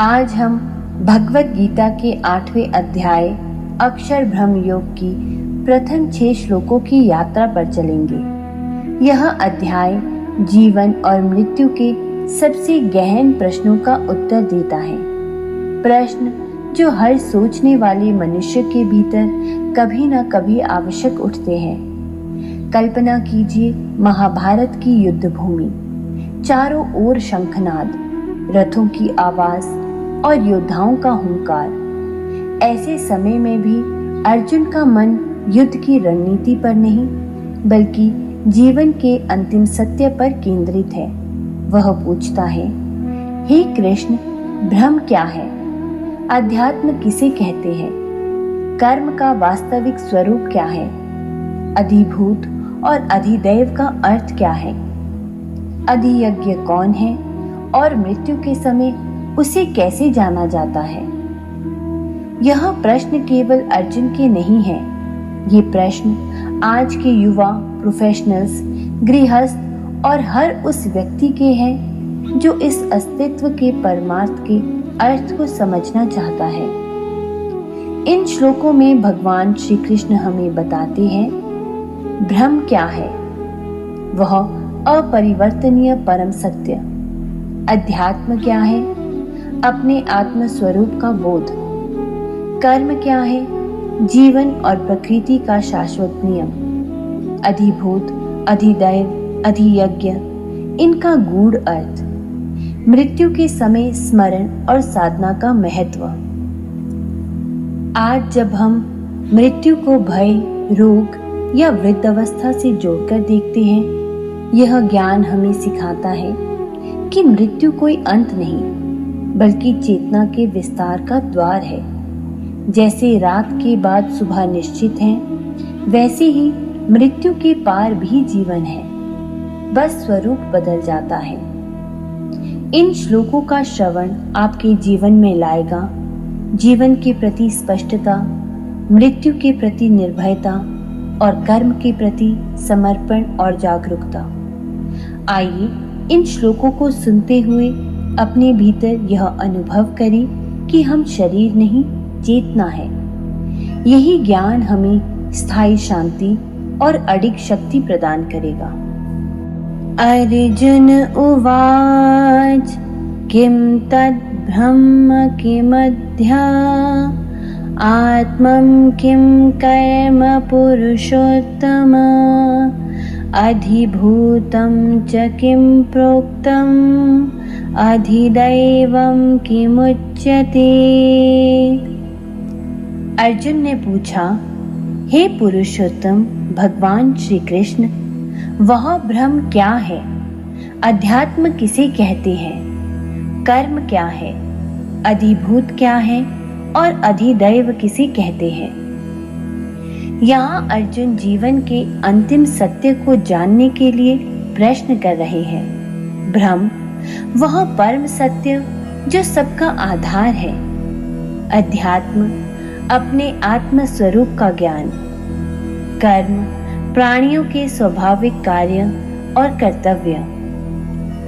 आज हम भगवत गीता के 8वें अध्याय अक्षर ब्रह्म योग की प्रथम 6 श्लोकों की यात्रा पर चलेंगे। यह अध्याय जीवन और मृत्यु के सबसे गहन प्रश्नों का उत्तर देता है। प्रश्न जो हर सोचने वाले मनुष्य के भीतर कभी न कभी आवश्यक उठते हैं। कल्पना कीजिए, महाभारत की युद्ध भूमि, चारों ओर शंखनाद, रथों की आवाज और योद्धाओं का हुंकार। ऐसे समय में भी अर्जुन का मन युद्ध की रणनीति पर नहीं बल्कि जीवन के अंतिम सत्य पर केंद्रित है। वह पूछता है, हे कृष्ण, ब्रह्म क्या है? अध्यात्म किसे कहते हैं? कर्म का वास्तविक स्वरूप क्या है? अधिभूत और अधिदैव का अर्थ क्या है? अधियज्ञ कौन है और मृत्यु के समय उसे कैसे जाना जाता है? यह प्रश्न केवल अर्जुन के नहीं है। ये प्रश्न आज के युवा, प्रोफेशनल्स, गृहस्थ और हर उस व्यक्ति के हैं जो इस अस्तित्व के परमार्थ के अर्थ को समझना चाहता है। इन श्लोकों में भगवान श्री कृष्ण हमें बताते हैं, ब्रह्म क्या है? वह अपरिवर्तनीय परम सत्य। अध्यात्म क्या है? अपने आत्म स्वरूप का बोध। कर्म क्या है? जीवन और प्रकृति का शाश्वत नियम। अधिभूत, अधिदैव, अधियज्ञ, इनका गूढ़ अर्थ। मृत्यु के समय स्मरण और साधना का महत्व। आज जब हम मृत्यु को भय, रोग या वृद्धावस्था से जोड़कर देखते हैं, यह ज्ञान हमें सिखाता है कि मृत्यु कोई अंत नहीं बल्कि चेतना के विस्तार का द्वार है। जैसे रात के बाद सुबह निश्चित है, वैसे ही मृत्यु के पार भी जीवन है, बस स्वरूप बदल जाता है। इन श्लोकों का श्रवण आपके जीवन में लाएगा जीवन के प्रति स्पष्टता, मृत्यु के प्रति निर्भयता और कर्म के प्रति समर्पण और जागरूकता। आइए इन श्लोकों को सुनते हुए अपने भीतर यह अनुभव करें कि हम शरीर नहीं, चेतना है। यही ज्ञान हमें स्थायी शांति और अडिग शक्ति प्रदान करेगा। अर्जुन उवाच किम तद् ब्रह्म किमध्या आत्मं किं कर्म पुरुषोत्तम अधिभूतं च किं प्रोक्तम् अधिदैवं किमुच्यते। अर्जुन ने पूछा, हे पुरुषोत्तम भगवान श्री कृष्ण, वह ब्रह्म क्या है? अध्यात्म किसे कहते हैं? कर्म क्या है? अधिभूत क्या है और अधिदैव किसे कहते हैं? यहाँ अर्जुन जीवन के अंतिम सत्य को जानने के लिए प्रश्न कर रहे हैं। ब्रह्म वह परम सत्य जो सबका आधार है। अध्यात्म अपने आत्म स्वरूप का ज्ञान। कर्म प्राणियों के स्वाभाविक कार्य और कर्तव्य।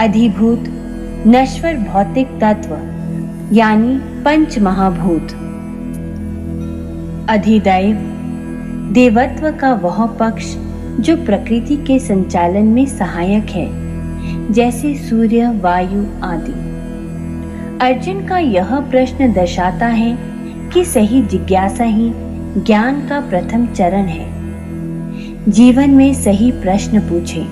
अधिभूत नश्वर भौतिक तत्व यानी पंच महाभूत। अधिदैव देवत्व का वह पक्ष जो प्रकृति के संचालन में सहायक है, जैसे सूर्य, वायु आदि। अर्जुन का यह प्रश्न दर्शाता है कि सही जिज्ञासा ही ज्ञान का प्रथम चरण है। जीवन में सही प्रश्न पूछें।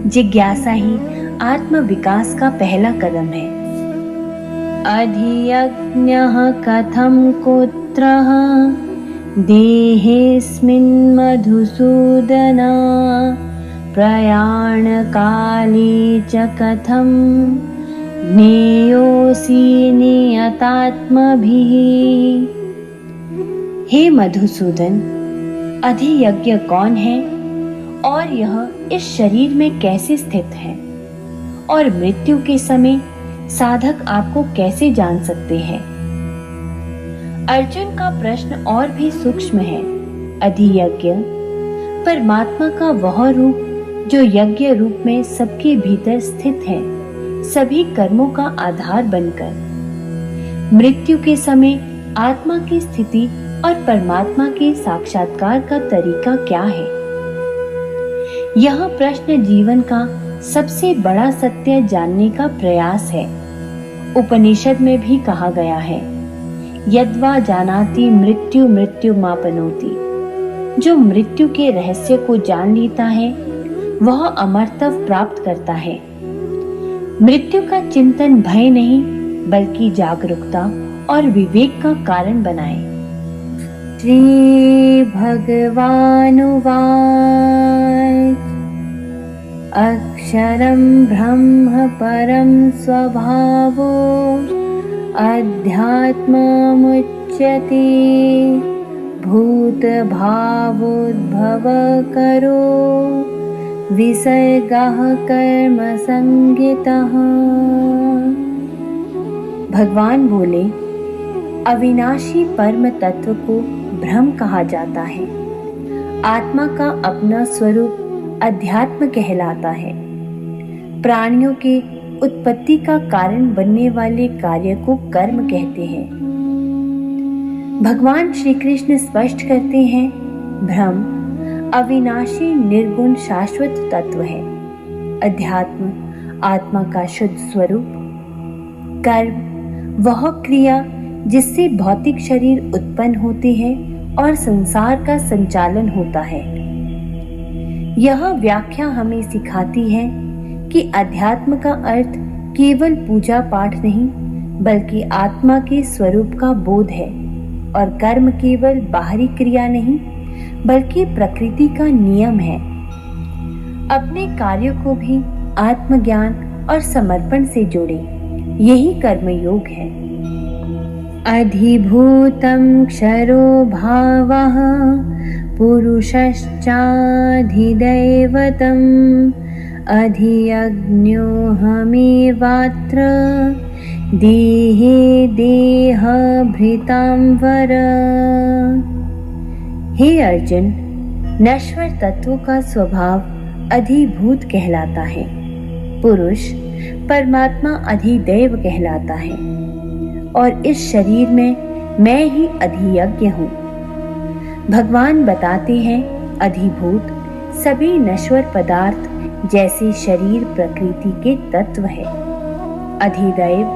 जिज्ञासा ही आत्म विकास का पहला कदम है। अधियज्ञः कथं कुत्रः देहेऽस्मिन् मधुसूदन प्रयाण काले च कथं ज्ञेयोऽसि नियतात्मभिः। हे मधुसूदन, अधियज्ञ कौन है और यह इस शरीर में कैसे स्थित है और मृत्यु के समय साधक आपको कैसे जान सकते हैं? अर्जुन का प्रश्न और भी सूक्ष्म है। अधियज्ञ परमात्मा का वह रूप जो यज्ञ रूप में सबके भीतर स्थित है, सभी कर्मों का आधार बनकर। मृत्यु के समय आत्मा की स्थिति और परमात्मा के साक्षात्कार का तरीका क्या है? यह प्रश्न जीवन का सबसे बड़ा सत्य जानने का प्रयास है। उपनिषद में भी कहा गया है, यद्वा जानाति मृत्यु मृत्युमापनोति। जो मृत्यु के रहस्य को जान लेता है वह अमरत्व प्राप्त करता है। मृत्यु का चिंतन भय नहीं बल्कि जागरूकता और विवेक का कारण बनाए। श्री भगवानुवाच अक्षरं ब्रह्म परं स्वभावो अध्यात्ममुच्यते भूतभावोद्भवकरो विसर्गः कर्म संज्ञितः। भगवान बोले, अविनाशी परम तत्व को ब्रह्म कहा जाता है। आत्मा का अपना स्वरूप अध्यात्म कहलाता है। प्राणियों के उत्पत्ति का कारण बनने वाले कार्य को कर्म कहते हैं। भगवान श्री कृष्ण स्पष्ट करते हैं, ब्रह्म अविनाशी निर्गुण शाश्वत तत्व है। अध्यात्म आत्मा का शुद्ध स्वरूप। कर्म वह क्रिया जिससे भौतिक शरीर उत्पन्न होते हैं और संसार का संचालन होता है। यह व्याख्या हमें सिखाती है कि अध्यात्म का अर्थ केवल पूजा पाठ नहीं बल्कि आत्मा के स्वरूप का बोध है और कर्म केवल बाहरी क्रिया नहीं बल्कि प्रकृति का नियम है। अपने कार्यों को भी आत्मज्ञान और समर्पण से जोड़े, यही कर्मयोग है। अधिभूतं क्षरो भावः पुरुषश्चाधिदैवतम् अधियज्ञोऽहमेवात्र देहे देहभृतां वर। हे अर्जुन, नश्वर तत्वों का स्वभाव अधिभूत कहलाता है। पुरुष परमात्मा अधिदैव कहलाता है और इस शरीर में मैं ही अधियज्ञ हूँ। भगवान बताते हैं, अधिभूत सभी नश्वर पदार्थ जैसे शरीर प्रकृति के तत्व है। अधिदैव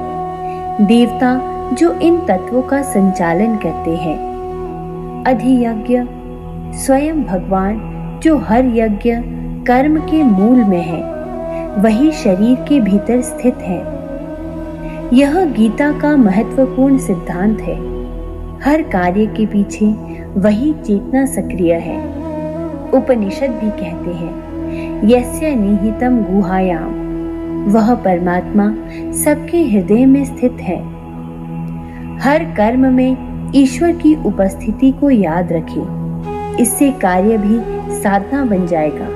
देवता जो इन तत्वों का संचालन करते हैं। अधियज्ञ स्वयं भगवान जो हर यज्ञ कर्म के मूल में है, वही शरीर के भीतर स्थित है। यह गीता का महत्वपूर्ण सिद्धांत है। हर कार्य के पीछे वही चेतना सक्रिय है। उपनिषद भी कहते हैं, यस्य निहितम गुहायाम, वह परमात्मा सबके हृदय में स्थित है। हर कर्म में ईश्वर की उपस्थिति को याद रखें, इससे कार्य भी साधना बन जाएगा।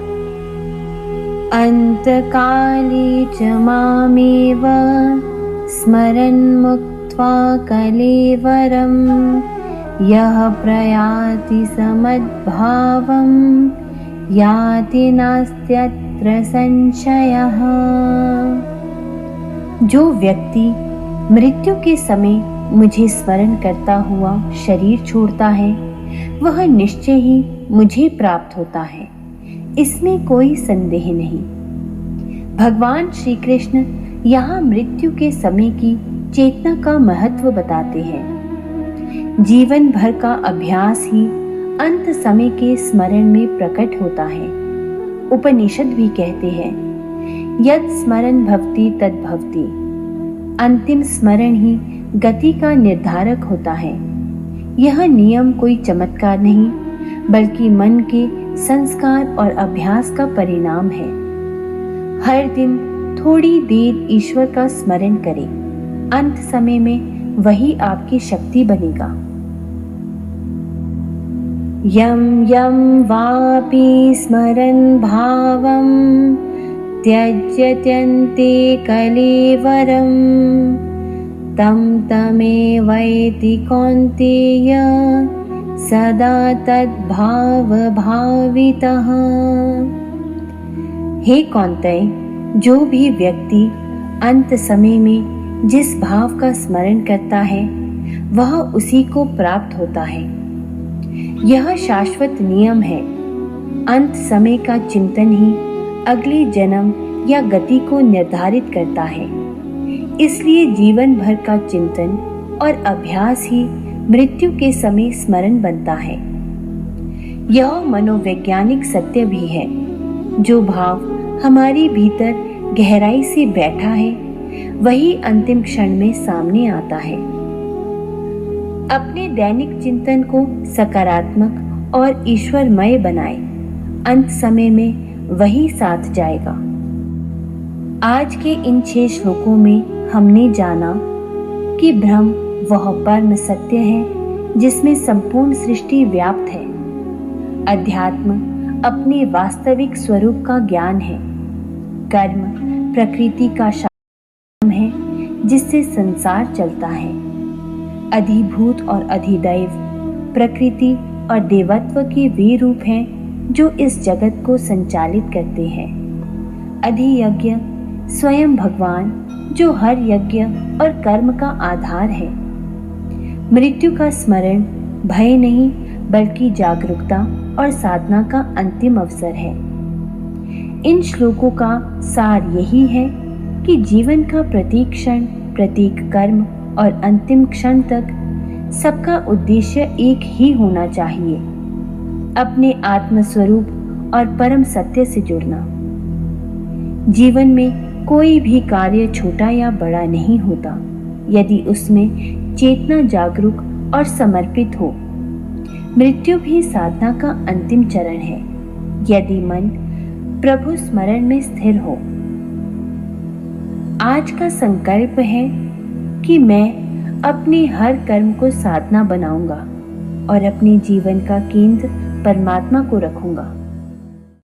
अंतकाले च मामेव स्मरन् मुक्त्वा कलेवरं यः प्रयाति समद्भावं याति नास्त्यत्र संशयः। जो व्यक्ति मृत्यु के समय मुझे स्मरण करता हुआ शरीर छोड़ता है, वह निश्चय ही मुझे प्राप्त होता है, इसमें कोई संदेह नहीं। भगवान श्री कृष्ण यहाँ मृत्यु के समय की चेतना का महत्व बताते हैं। जीवन भर का अभ्यास ही अंत समय के स्मरण में प्रकट होता है। उपनिषद भी कहते हैं, यत् स्मरण भवति तद् भवति। अंतिम स्मरण ही गति का निर्धारक होता है। यह नियम कोई चमत्कार नहीं बल्कि मन के संस्कार और अभ्यास का परिणाम है। हर दिन थोड़ी देर ईश्वर का स्मरण करें, अंत समय में वही आपकी शक्ति बनेगा। यम यम वापि स्मरन् भावं त्यज्यत्यन्ते कलेवरं तं तमेवैति कौन्तेय सदा तद्भावभावितः। हे कौन्तेय, जो भी व्यक्ति अंत समय में जिस भाव का स्मरण करता है वह उसी को प्राप्त होता है। यह शाश्वत नियम है। अंत समय का चिंतन ही अगले जन्म या गति को निर्धारित करता है। इसलिए जीवन भर का चिंतन और अभ्यास ही मृत्यु के समय स्मरण बनता है। यह मनोवैज्ञानिक सत्य भी है। जो भाव हमारे भीतर गहराई से बैठा है वही अंतिम क्षण में सामने आता है। अपने दैनिक चिंतन को सकारात्मक और ईश्वरमय बनाएं। अंत समय में वही साथ जाएगा। आज के इन 6 श्लोकों में हमने जाना कि ब्रह्म वह परम सत्य है जिसमें संपूर्ण सृष्टि व्याप्त है। अध्यात्म अपने वास्तविक स्वरूप का ज्ञान है। कर्म प्रकृति का शासन है जिससे संसार चलता है। अधिभूत और अधिदैव प्रकृति और देवत्व के वे रूप हैं जो इस जगत को संचालित करते हैं। अधियज्ञ स्वयं भगवान जो हर यज्ञ और कर्म का आधार है। मृत्यु का स्मरण भय नहीं बल्कि जागरूकता और साधना का अंतिम अवसर है। इन श्लोकों का सार यही है कि जीवन का प्रत्येक क्षण, प्रत्येक कर्म और अंतिम क्षण तक सबका उद्देश्य एक ही होना चाहिए, अपने आत्म स्वरूप और परम सत्य से जुड़ना। जीवन में कोई भी कार्य छोटा या बड़ा नहीं होता यदि उसमें चेतना जागरूक और समर्पित हो। मृत्यु भी साधना का अंतिम चरण है यदि मन प्रभु स्मरण में स्थिर हो। आज का संकल्प है कि मैं अपने हर कर्म को साधना बनाऊंगा और अपने जीवन का केंद्र परमात्मा को रखूंगा।